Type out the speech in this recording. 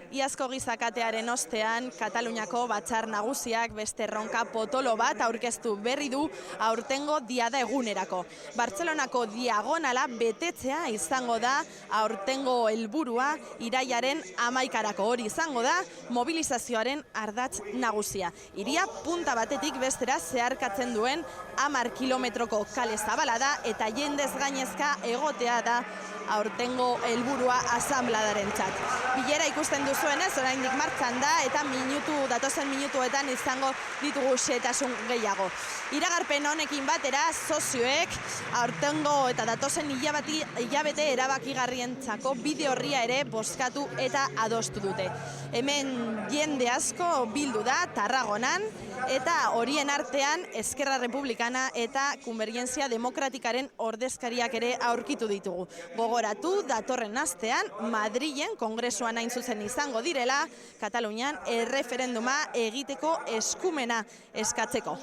Iazko gizakatearen ostean, Kataluniako batzar nagusiak beste erronka potolo bat aurkeztu berri du aurtengo diada egunerako. Bartzelonako diagonala betetzea izango da aurtengo helburua iraiaren 11-arako. Hori izango da mobilizazioaren ardatz nagusia. Hiria punta batetik bestera zeharkatzen duen 10 kilometroko kale zabala da eta jendez gainezka egotea da aurtengo helburua asanbladarentzat. Bilera ikusten duzuenez, oraindik martxan da eta datozen minutuetan izango ditugu xehetasun gehiago. Iragarpen honekin batera, sozioek aurtengo eta datozen hilabete erabakigarrientzako bide orria ere bozkatu eta adostu dute. Hemen jende asko bildu da Tarragonan eta horien artean Eskerra Republikana eta Konbergentzia Demokratikaren ordezkariak ere aurkitu ditugu. Gogoratu, datorren astean Madrilen kongresuan hain zuzen izango direla, Katalunian erreferenduma egiteko eskumena eskatzeko.